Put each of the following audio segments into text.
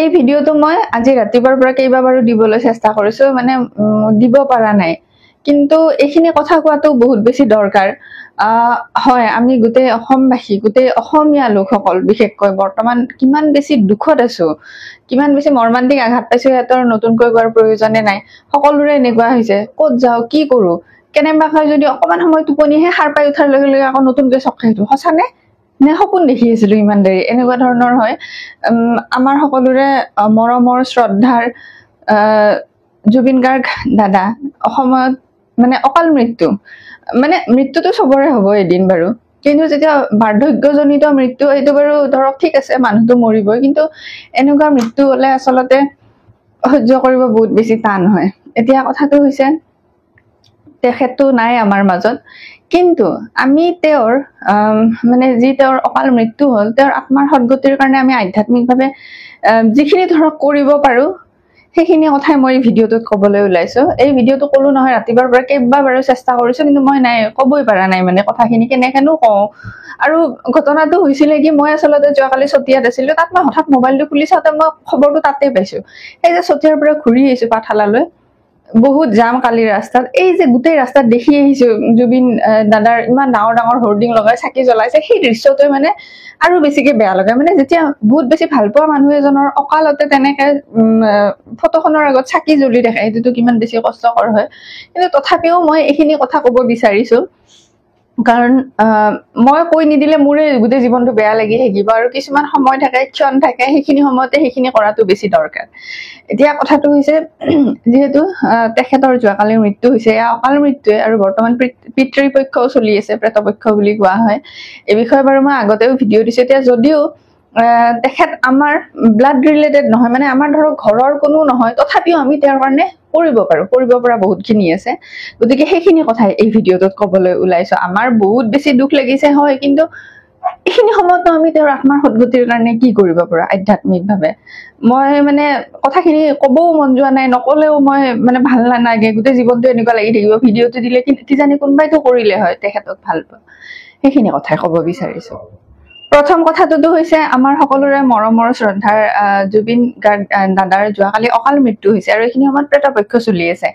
এই ভিডিওটো মই আজি ৰাতিপুৱাৰ পৰা কেইবাবাৰো দিবলৈ চেষ্টা কৰিছো মানে দিব পৰা নাই কিন্তু এইখিনি কথা কোৱাটো বহুত বেছি দৰকাৰ হয় আমি গোটেই অসমবাসী গোটেই অসমীয়া লোকসকল বিশেষকৈ বৰ্তমান কিমান বেছি দুখত আছো কিমান বেছি মৰ্মান্তিক আঘাত পাইছো এতৰ নতুনকৈ কোৱাৰ প্ৰয়োজনে নাই সকলোৰে এনেকুৱা হৈছে ক'ত যাও কি কৰো কেনেবাকৈ যদি অকমান সময় টোপনিহে সাৰ পাই উঠাৰ লগে লগে আকৌ নতুনকৈ চক খাইছো সঁচানে নে সপোন দেখি আছিলো ইমান দেৰি এনেকুৱা ধৰণৰ হয় আমাৰ সকলোৰে মৰমৰ শ্ৰদ্ধাৰ জুবিন গাৰ্গ দাদা অসমত মানে অকাল মৃত্যু মানে মৃত্যুটো সবৰে হ'ব এদিন বাৰু কিন্তু যেতিয়া বাৰ্ধক্যজনিত মৃত্যু এইটো বাৰু ধৰক ঠিক আছে মানুহটো মৰিবই কিন্তু এনেকুৱা মৃত্যু হলে আচলতে সহ্য কৰিব বহুত বেছি টান হয় এতিয়া কথাটো হৈছে তেখেতটো নাই আমাৰ মাজত কিন্তু আমি তেওঁৰ মানে যি তেওঁৰ অকাল মৃত্যু হল তেওঁৰ আত্মাৰ সদ্গতিৰ কাৰণে আমি আধ্যাত্মিকভাৱে যিখিনি ধৰক কৰিব পাৰো সেইখিনি কথাই মই ভিডিওটোত ক'বলৈ ওলাইছো এই ভিডিওটো কলো নহয় ৰাতিপুৱাৰ পৰা কেইবাবাৰো চেষ্টা কৰিছো কিন্তু মই নাই ক'বই পৰা নাই মানে কথাখিনি কেনেকেনো কওঁ আৰু ঘটনাটো হৈছিলে কি মই আচলতে যোৱাকালি চতিয়াত আছিলো তাত মই হঠাৎ মোবাইলটো খুলি চাওঁতে মই খবৰটো তাতে পাইছো এই যে চতিয়াৰ পৰা ঘূৰি আহিছো পাঠালালৈ বহুত জাম কালি ৰাস্তাত এই যে গোটেই ৰাস্তাত দেখি আহিছো জুবিন দাদাৰ ইমান ডাঙৰ ডাঙৰ হোৰ্ডিং লগাই চাকি জ্বলাইছে সেই দৃশ্যটোৱে মানে আৰু বেছিকে বেয়া লাগে মানে যেতিয়া বহুত বেছি ভাল পোৱা মানুহ এজনৰ অকালতে তেনেকে ফটোখনৰ আগত চাকি জ্বলি থাকে এইটো কিমান বেছি কষ্টকৰ হয় কিন্তু তথাপিও মই এইখিনি কথা ক'ব বিচাৰিছো কাৰণ মই কৈ নিদিলে মোৰে গোটেই জীৱনটো বেয়া লাগি থাকিব আৰু কিছুমান সময় থাকে ক্ষণ থাকে সেইখিনি সময়তে সেইখিনি কৰাটো বেছি দৰকাৰ এতিয়া কথাটো হৈছে যেহেতু তেখেতৰ যোৱাকালি মৃত্যু হৈছে এয়া অকাল মৃত্যুৱে আৰু বৰ্তমান পিতৃপক্ষও চলি আছে প্ৰেতপক্ষ বুলি কোৱা হয় এই বিষয়ে বাৰু মই আগতেও ভিডিঅ' দিছো এতিয়া যদিও তেখেত আমাৰ ব্লাড ৰিলেটেড নহয় মানে আমাৰ ধৰক ঘৰৰ কোনো নহয় তথাপিও আমি তেওঁৰ কাৰণে কৰিব পৰা বহুতখিনি আছে গতিকে সেইখিনি কথাই এই ভিডিঅ'টোত ক'বলৈ ওলাইছো আমাৰ বহুত বেছি দুখ লাগিছে হয় কিন্তু এইখিনি সময়তো আমি তেওঁৰ আত্মাৰ সদ্গতিৰ কাৰণে কি কৰিব পৰা আধ্যাত্মিকভাৱে মই মানে কথাখিনি ক'বও মন যোৱা নাই নকলেও মই মানে ভাল নালাগে গোটেই জীৱনটো এনেকুৱা লাগি থাকিব ভিডিঅ'টো দিলে কিজানি কোনোবাইতো কৰিলে হয় তেখেতক ভাল পাওঁ সেইখিনি কথাই ক'ব বিচাৰিছো প্ৰথম কথাটো হৈছে আমাৰ সকলোৰে মৰমৰ শ্ৰদ্ধাৰ জুবিন গাৰ্গ দাদাৰ যোৱাকালি অকাল মৃত্যু হৈছে আৰু এইখিনি সময়ত প্ৰেতপক্ষ চলি আছে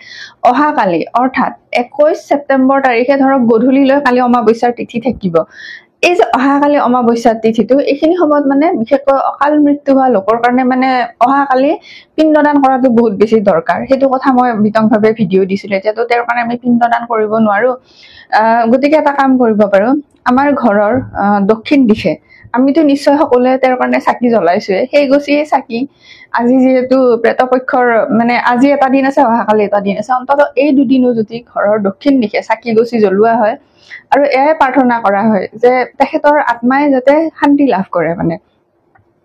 অহাকালি অৰ্থাৎ 21 ছেপ্টেম্বৰ তাৰিখে ধৰক গধূলিলৈ কালি অমাৱস্যাৰ তিথি থাকিব এই যে অহাকালি অমাৱস্যাৰ তিথিটো এইখিনি সময়ত মানে বিশেষকৈ অকাল মৃত্যু হোৱা লোকৰ কাৰণে মানে অহাকালি পিণ্ডদান কৰাটো বহুত বেছি দৰকাৰ সেইটো কথা মই বিতংভাৱে ভিডিঅ' দিছিলো এতিয়াতো তেওঁৰ কাৰণে আমি পিণ্ডদান কৰিব নোৱাৰো গতিকে এটা কাম কৰিব পাৰো আমাৰ ঘৰৰ দক্ষিণ দিশে আমিতো নিশ্চয় সকলোৱে তেওঁৰ কাৰণে চাকি জ্বলাইছোৱে সেই গছিয়ে চাকি আজি যেহেতু প্ৰেতপক্ষৰ মানে আজি এটা দিন আছে অহাকালি এটা দিন আছে অন্তত এই দুদিনো যদি ঘৰৰ দক্ষিণ দিশে চাকি গছি জ্বলোৱা হয় আৰু এয়াই প্ৰাৰ্থনা কৰা হয় যে তেখেতৰ আত্মাই যাতে শান্তি লাভ কৰে মানে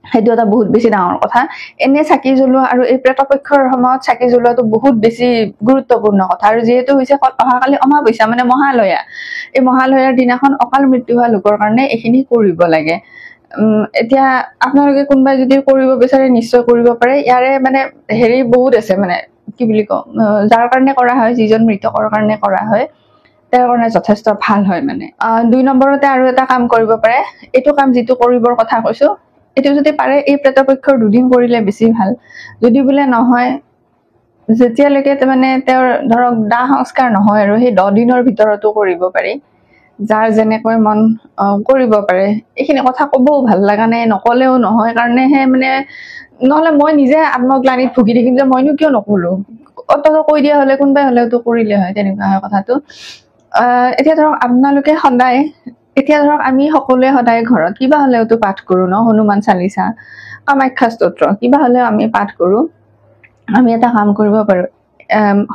সেইটো এটা বহুত বেছি ডাঙৰ কথা এনে চাকি জ্বলোৱা আৰু এই প্ৰেতপক্ষৰ সময়ত চাকি জ্বলোৱাটো বহুত বেছি গুৰুত্বপূৰ্ণ কথা আৰু যেহেতু হৈছে অহাকালি অমাৱস্যা মানে মহালয়া এই মহালয়াৰ দিনাখন অকাল মৃত্যু হোৱা লোকৰ কাৰণে এইখিনি কৰিব লাগে এতিয়া আপোনালোকে কোনোবাই যদি কৰিব বিচাৰে নিশ্চয় কৰিব পাৰে ইয়াৰে মানে হেৰি বহুত আছে মানে কি বুলি কওঁ যাৰ কাৰণে কৰা হয় যিজন মৃতকৰ কাৰণে কৰা হয় তেওঁৰ কাৰণে যথেষ্ট ভাল হয় মানে 2 নম্বৰতে আৰু এটা কাম কৰিব পাৰে এইটো কাম যিটো কৰিবৰ কথা কৈছো এটো যদি পাৰে এই প্ৰেতপক্ষৰ দুদিন কৰিলে বেছি ভাল যদি বোলে নহয় যেতিয়ালৈকে মানে তেওঁৰ ধৰক দাহ সংস্কাৰ নহয় আৰু সেই 10 দিনৰ ভিতৰতো কৰিব পাৰি যাৰ যেনেকৈ মন কৰিব পাৰে এইখিনি কথা ক'বও ভাল লাগা নাই নকলেও নহয় কাৰণেহে মানে নহলে মই নিজে আত্মগ্লানিত ভুগি থাকিম যে মইনো কিয় নকলো অতটো কৈ দিয়া হলে কোনবাই হলেতো কৰিলে হয় তেনেকুৱা হয় কথাটো এতিয়া ধৰক আপোনালোকে সদায় এতিয়া ধৰক আমি সকলোৱে সদায় ঘৰত কিবা হলেওতো পাঠ কৰো ন হনুমান চালিসা কামাখ্যা স্তোত্ৰ কিবা হলেও আমি পাঠ কৰো আমি এটা কাম কৰিব পাৰো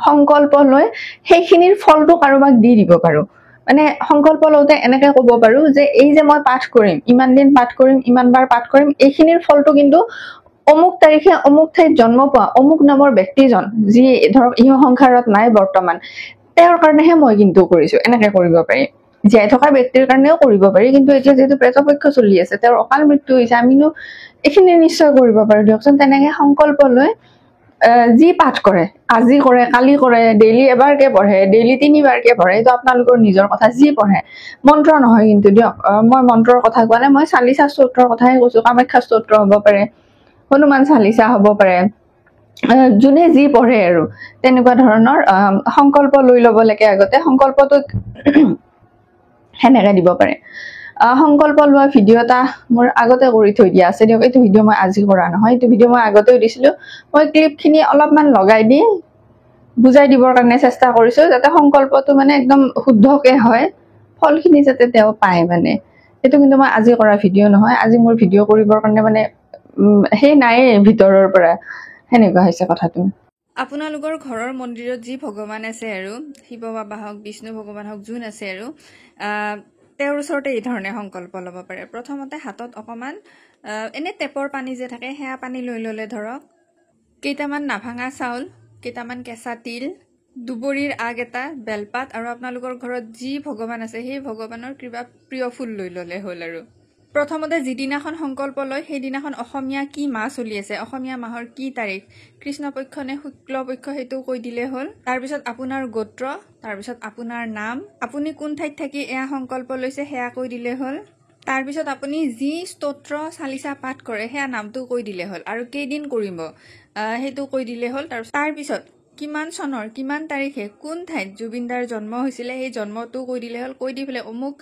সংকল্প লৈ সেইখিনিৰ ফলটো কাৰোবাক দি দিব পাৰো মানে সংকল্প লওঁতে এনেকে ক'ব পাৰো যে এই যে মই পাঠ কৰিম ইমান দিন পাঠ কৰিম ইমান বাৰ পাঠ কৰিম এইখিনিৰ ফলটো কিন্তু অমুক তাৰিখে অমুক ঠাইত জন্ম পোৱা অমুক নামৰ ব্যক্তিজন যি ধৰক ইহ সংসাৰত নাই বৰ্তমান তেওঁৰ কাৰণেহে মই কিন্তু কৰিছো এনেকে কৰিব পাৰি জীয়াই থকা ব্যক্তিৰ কাৰণেও কৰিব পাৰি কিন্তু এতিয়া যেহেতু প্ৰেতপক্ষ চলি আছে তেওঁৰ অকাল মৃত্যু হৈছে আমিনো এইখিনি নিশ্চয় কৰিব পাৰো দিয়কচোন তেনেকে সংকল্প লৈ যি পাঠ কৰে আজি কৰে কালি কৰে ডেইলি এবাৰকে পঢ়ে ডেইলি 3 বাৰকে পঢ়ে তো আপোনালোকৰ নিজৰ কথা যি পঢ়ে মন্ত্ৰ নহয় কিন্তু দিয়ক মই মন্ত্ৰৰ কথা কোৱা নাই মই চালিসা স্তোত্ৰৰ কথাই কৈছো কামাখ্যা স্তোত্ৰ হ'ব পাৰে হনুমান চালিচা হ'ব পাৰে, যোনে যি পঢ়ে আৰু তেনেকুৱা ধৰণৰ সংকল্প লৈ ল'ব লাগে। আগতে সংকল্পটো সেনেকে দিব পাৰে। সংকল্প লোৱা ভিডিঅ' এটা মোৰ আগতে কৰি থৈ দিয়া আছে দিয়ক। এইটো ভিডিঅ' মই আজি কৰা নহয়, এইটো ভিডিঅ' মই আগতেও দিছিলোঁ। মই ক্লিপখিনি অলপমান লগাই দি বুজাই দিবৰ কাৰণে চেষ্টা কৰিছোঁ, যাতে সংকল্পটো মানে একদম শুদ্ধকে হয়, ফলখিনি যাতে তেওঁ পায় মানে। সেইটো কিন্তু মই আজি কৰা ভিডিঅ' নহয়। আজি মোৰ ভিডিঅ' কৰিবৰ কাৰণে মানে সেই নাইয়ে ভিতৰৰ পৰা, সেনেকুৱা হৈছে কথাটো। আপোনালোকৰ ঘৰৰ মন্দিৰত যি ভগৱান আছে আৰু শিৱ বাবা হওক, বিষ্ণু ভগৱান হওক, যোন আছে আৰু তেওঁৰ ওচৰতে এই ধৰণে সংকল্প ল'ব পাৰে। প্ৰথমতে হাতত অকণমান এনে টেপৰ পানী যে থাকে, সেয়া পানী লৈ ল'লে ধৰক, কেইটামান নাভাঙা চাউল, কেইটামান কেঁচা তিল, দুবৰিৰ আগ এটা, বেলপাত আৰু আপোনালোকৰ ঘৰত যি ভগৱান আছে সেই ভগৱানৰ কিবা প্ৰিয় ফুল লৈ ল'লে হ'ল। আৰু প্ৰথমতে যিদিনাখন সংকল্প লয় সেইদিনাখন অসমীয়া কি মাহ চলি আছে, অসমীয়া মাহৰ কি তাৰিখ, কৃষ্ণপক্ষ নে শুক্লপক্ষ, সেইটো কৈ দিলে হ'ল। তাৰপিছত আপোনাৰ গোত্ৰ, তাৰপিছত আপোনাৰ নাম, আপুনি কোন ঠাইত থাকি এয়া সংকল্প লৈছে সেয়া কৈ দিলে হ'ল। তাৰপিছত আপুনি যি স্তোত্ৰ চালিচা পাঠ কৰে সেয়া নামটো কৈ দিলে হ'ল, আৰু কেইদিন কৰিব সেইটো কৈ দিলে হ'ল। তাৰপিছত কিমান চনৰ কিমান তাৰিখে কোন ঠাইত জুবিনদাৰ জন্ম হৈছিলে সেই জন্মটো কৈ দিলে হ'ল। কৈ দি পেলাই অমুক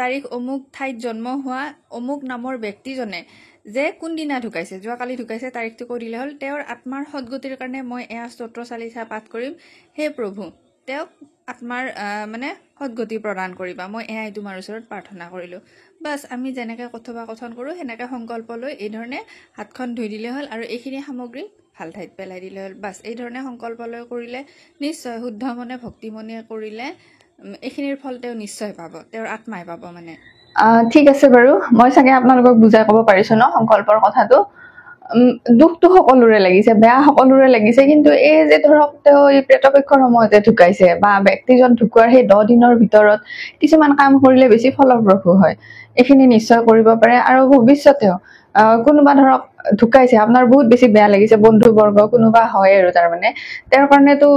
তাৰিখ অমুক ঠাইত জন্ম হোৱা অমুক নামৰ ব্যক্তিজনে যে কোনদিনা ঢুকাইছে, যোৱাকালি ঢুকাইছে, তাৰিখটো কৈ দিলে হ'ল। তেওঁৰ আত্মাৰ সদগতিৰ কাৰণে মই এয়া স্তোত্ৰ চালিচা পাঠ কৰিম, হে প্ৰভু তেওঁক আত্মাৰ মানে সদগতি প্ৰদান কৰিবা, মই এয়াই তোমাৰ ওচৰত প্ৰাৰ্থনা কৰিলোঁ। বাছ আমি যেনেকৈ কথোপকথন কৰোঁ সেনেকৈ সংকল্প লৈ এই ধৰণে হাতখন ধুই দিলে হ'ল, আৰু এইখিনি সামগ্ৰী ভাল ঠাইত পেলাই দিলে হ'ল। বাছ এই ধৰণে সংকল্প লৈ কৰিলে নিশ্চয় শুদ্ধ মনে ভক্তি মনে কৰিলে এইখিনিৰ ফল তেওঁ নিশ্চয় পাব, তেওঁৰ আত্মাই পাব মানে। ঠিক আছে বাৰু, মই চাগে আপোনালোকক বুজাই ক'ব পাৰিছোঁ ন সংকল্পৰ কথাটো। দুখটো সকলোৰে লাগিছে, বেয়া সকলোৰে লাগিছে, কিন্তু এই যে ধৰক তেওঁ এই প্ৰেতপক্ষৰ সময়তে ঢুকাইছে বা ব্যক্তিজন ঢুকোৱাৰ সেই 10 দিনৰ ভিতৰত কিছুমান কাম কৰিলে বেছি ফলপ্ৰসূ হয়, এইখিনি নিশ্চয় কৰিব পাৰে। আৰু ভৱিষ্যতেও কোনোবা ধৰক ঢুকাইছে, আপোনাৰ বহুত বেছি বেয়া লাগিছে, বন্ধু বৰ্গ কোনোবা হয় আৰু তাৰমানে তেওঁৰ কাৰণেতো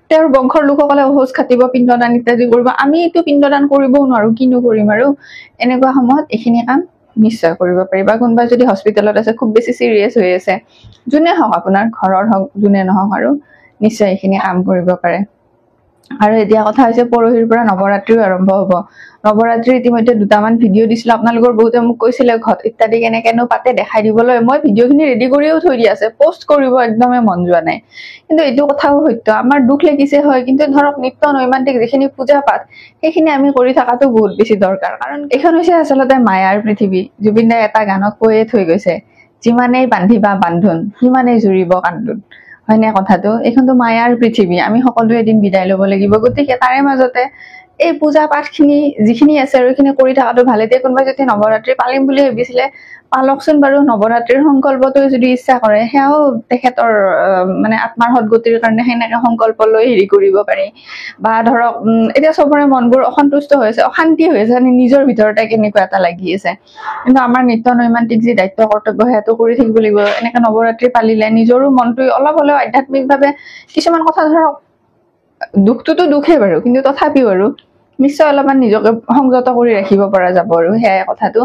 তেওঁৰ বংশৰ লোকসকলে অহোজ খাটিব, পিণ্ডদান ইত্যাদি কৰিব। আমি এইটো পিণ্ডদান কৰিবও নোৱাৰো, কিনো কৰিম আৰু এনেকুৱা সময়ত এইখিনি কাম নিশ্চয় কৰিব পাৰি। বা কোনোবাই যদি হস্পিটেলত আছে, খুব বেছি চিৰিয়াছ হৈ আছে, যোনে হওক আপোনাৰ ঘৰৰ হওক যোনে নহওক, আৰু নিশ্চয় এইখিনি কাম কৰিব পাৰে। আৰু এতিয়া কথা হৈছে পৰহিৰ পৰা নৱৰাত্ৰিও আৰম্ভ হ'ব। নৱৰাত্ৰি ইতিমধ্যে দুটামান ভিডিঅ' দিছিলোঁ, আপোনালোকৰ বহুতে মোক কৈছিলে ঘট ইত্যাদি কেনেকেনো পাতে দেখাই দিবলৈ। মই ভিডিঅ'খিনি ৰেডি কৰিও থৈ দিয়া আছে, পোষ্ট কৰিব একদমেই মন যোৱা নাই। কিন্তু এইটো কথাও সত্য, আমাৰ দুখ লাগিছে হয়, কিন্তু ধৰক নিত্য নৈমান্তিক যিখিনি পূজা পাঠ সেইখিনি আমি কৰি থকাটো বহুত বেছি দৰকাৰ। কাৰণ এইখন হৈছে আচলতে মায়াৰ পৃথিৱী। জুবিন দাই এটা গানত কৈয়ে থৈ গৈছে, যিমানেই বান্ধিবা বান্ধোন সিমানেই জুৰিব কান্দোন, হয়নে কথাটো? এইখনতো মায়াৰ পৃথিৱী, আমি সকলোৱে এদিন বিদায় ল'ব লাগিব। গতিকে তাৰে মাজতে এই পূজা পাঠখিনি যিখিনি আছে আৰু এইখিনি কৰি থকাটো ভালে। দিয়ে কোনোবাই যদি নৱৰাত্ৰি পালিম বুলি ভাবিছিলে পালকচোন বাৰু, নৱৰাত্ৰিৰ সংকল্পটো যদি ইচ্ছা কৰে সেয়াও তেখেতৰ মানে আত্মাৰ সদগতিৰ কাৰণে সেনেকে সংকল্প লৈ হেৰি কৰিব পাৰি। বা ধৰক এতিয়া চবৰে মনবোৰ অসন্তুষ্ট হৈ আছে, অশান্তি হৈ আছে, নিজৰ ভিতৰতে কেনেকুৱা এটা লাগি আছে। কিন্তু আমাৰ নিত্য নৈমান্তিক যি দায়িত্ব কৰ্তব্য সেয়াটো কৰি থাকিব লাগিব। এনেকে নৱৰাত্ৰি পালিলে নিজৰো মনটো অলপ হ'লেও আধ্যাত্মিকভাৱে কিছুমান কথা, ধৰক দুখটোতো দুখেই বাৰু, কিন্তু তথাপিও আৰু নিশ্চয় অলপমান নিজকে সংযত কৰি ৰাখিব পৰা যাব, আৰু সেয়াই কথাটো।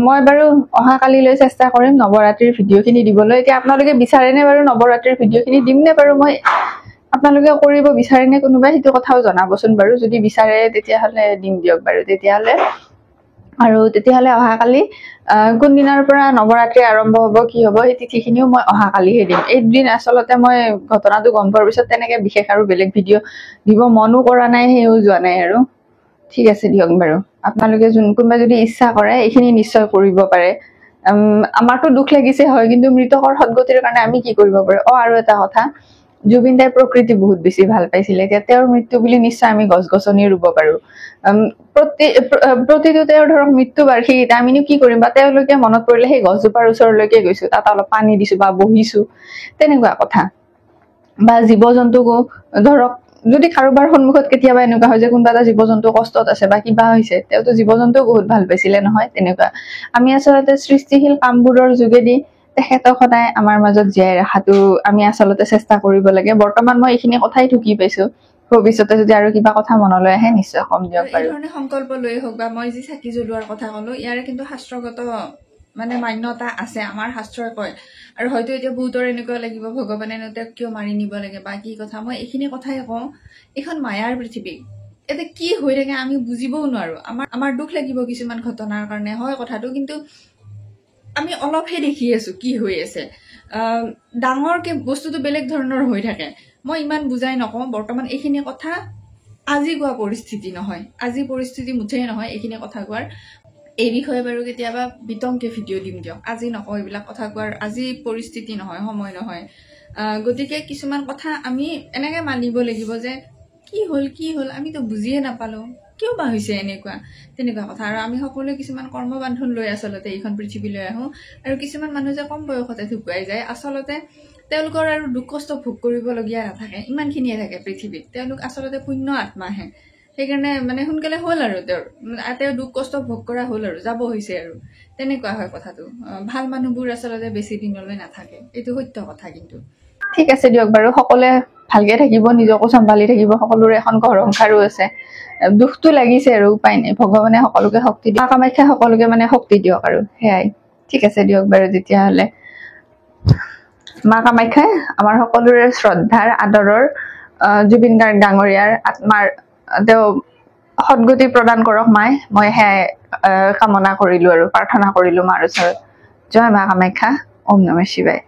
মই বাৰু অহাকালিলৈ চেষ্টা কৰিম নৱৰাত্ৰিৰ ভিডিঅ'খিনি দিবলৈ। এতিয়া আপোনালোকে বিচাৰেনে বাৰু নৱৰাত্ৰিৰ ভিডিঅ'খিনি দিম নে বাৰু? মই আপোনালোকে কৰিব বিচাৰেনে কোনোবাই, সেইটো কথাও জনাবচোন বাৰু। যদি বিচাৰে তেতিয়াহ'লে দিম দিয়ক বাৰু তেতিয়াহ'লে। আৰু তেতিয়াহ'লে অহাকালি কোনদিনাৰ পৰা নৱৰাত্ৰি আৰম্ভ হ'ব, কি হ'ব, সেই তিথিখিনিও মই অহাকালিহে দিম। এইদিন আচলতে মই ঘটনাটো গম পোৱাৰ পিছত তেনেকে বিশেষ আৰু বেলেগ ভিডিঅ' দিব মনো কৰা নাই, সেও যোৱা নাই আৰু। ঠিক আছে দিয়ক বাৰু, আপোনালোকে কোনোবাই যদি ইচ্ছা কৰে এইখিনি নিশ্চয় কৰিব পাৰে। আমাৰতো দুখ লাগিছে হয়, কিন্তু মৃতকৰ সদগতিৰ কাৰণে আমি কি কৰিব পাৰো? আৰু এটা কথা, জুবিন দাই প্ৰকৃতি বহুত বেছি ভাল পাইছিলে। এতিয়া তেওঁৰ মৃত্যু বুলি নিশ্চয় আমি গছ গছনি ৰুব পাৰো। প্ৰতিটো তেওঁৰ ধৰক মৃত্যু বাৰ্ষিকীতে আমিনো কি কৰিম? বা তেওঁলোকে মনত পৰিলে সেই গছজোপাৰ ওচৰলৈকে গৈছো, তাত অলপ পানী দিছো বা বহিছো, তেনেকুৱা কথা। বা জীৱ জন্তুকো ধৰক, যদি কাৰোবাৰ সন্মুখত কেতিয়াবা এনেকুৱা হয় যে কোনোবা এটা জীৱ জন্তু কষ্টত আছে বা কিবা হৈছে, তেওঁতো জীৱ জন্তুও বহুত ভাল পাইছিলে নহয়, তেনেকুৱা। আমি আচলতে সৃষ্টিশীল কামবোৰৰ যোগেদি তেখেতক সদায় আমাৰ মাজত জীয়াই ৰখাটো আমি আচলতে চেষ্টা কৰিব লাগে। বৰ্তমান মই এইখিনি কথাই ঢুকি পাইছো, ভৱিষ্যতে যদি আৰু কিবা কথা মনলৈ আহে নিশ্চয় কম দিয়ক বাৰু। এই ধৰণে সংকল্প লৈ হওক বা মই যি চাকি জ্বলোৱাৰ কথা ক'লো, ইয়াৰে কিন্তু শাস্ত্ৰগত মানে মান্যতা আছে, আমাৰ শাস্ত্ৰই কয়। আৰু হয়তো এতিয়া বহুতৰ এনেকুৱা লাগিব ভগৱানে তেওঁক কিয় মাৰি নিব লাগে বা কি কথা। মই এইখিনি কথাই কওঁ, এইখন মায়াৰ পৃথিৱী, এতিয়া কি হৈ থাকে আমি বুজিবও নোৱাৰো। আমাৰ দুখ লাগিব কিছুমান ঘটনাৰ কাৰণে, হয় কথাটো, কিন্তু আমি অলপহে দেখি আছো কি হৈ আছে। ডাঙৰকে বস্তুটো বেলেগ ধৰণৰ হৈ থাকে। মই ইমান বুজাই নকওঁ, বৰ্তমান এইখিনি কথা আজি কোৱা পৰিস্থিতি নহয়, আজি পৰিস্থিতি মুঠেই নহয় এইখিনি কথা কোৱাৰ। এই বিষয়ে বাৰু কেতিয়াবা বিতংকে ভিডিঅ' দিম দিয়ক, আজি নকওঁ এইবিলাক কথা কোৱাৰ, আজি পৰিস্থিতি নহয়, সময় নহয়। গতিকে কিছুমান কথা আমি এনেকে মানিব লাগিব যে কি হ'ল আমিতো বুজিয়ে নাপালো, কিয় বা হৈছে এনেকুৱা তেনেকুৱা কথা। আৰু আমি সকলোৱে কিছুমান কৰ্মবান্ধন লৈ আচলতে এইখন পৃথিৱীলৈ আহো। আৰু কিছুমান মানুহ যে কম বয়সতে ঢুকুৱাই যায়, আচলতে তেওঁলোকৰ আৰু দুখ কষ্ট ভোগ কৰিবলগীয়া নাথাকে, ইমানখিনিয়ে থাকে পৃথিৱীত। তেওঁলোক আচলতে পুণ্য আত্মাহে, সেইকাৰণে মানে সোনকালে হ'ল আৰু তেওঁ দুখ কষ্ট ভোগ কৰা হ'ল আৰু যাব হৈছে আৰু তেনেকুৱা হয় কথাটো। ভাল মানুহবোৰ আচলতে বেছি দিনলৈ নাথাকে, এইটো সত্য কথা। কিন্তু ঠিক আছে দিয়ক বাৰু, সকলোৱে ভালকে থাকিব, নিজকো চম্ভালি থাকিব। সকলোৰে এখন ঘৰ সংসাৰো আছে, দুখটো লাগিছে আৰু উপায় নাই। ভগৱানে সকলোকে শক্তি দিয়ক, কামাখ্যাই সকলোকে মানে শক্তি দিয়ক আৰু সেয়াই। ঠিক আছে দিয়ক বাৰু, তেতিয়াহ'লে মা কামাখ্যাই আমাৰ সকলোৰে শ্ৰদ্ধাৰ আদৰৰ জুবিন গাৰ্গ ডাঙৰীয়াৰ আত্মাৰ তেওঁ সদ্গতি প্ৰদান কৰক মায়ে। মই সেয়াই কামনা কৰিলো আৰু প্ৰাৰ্থনা কৰিলো মাৰ ওচৰত। জয় মা কামাখ্যা, ওম নমঃ শিৱায়।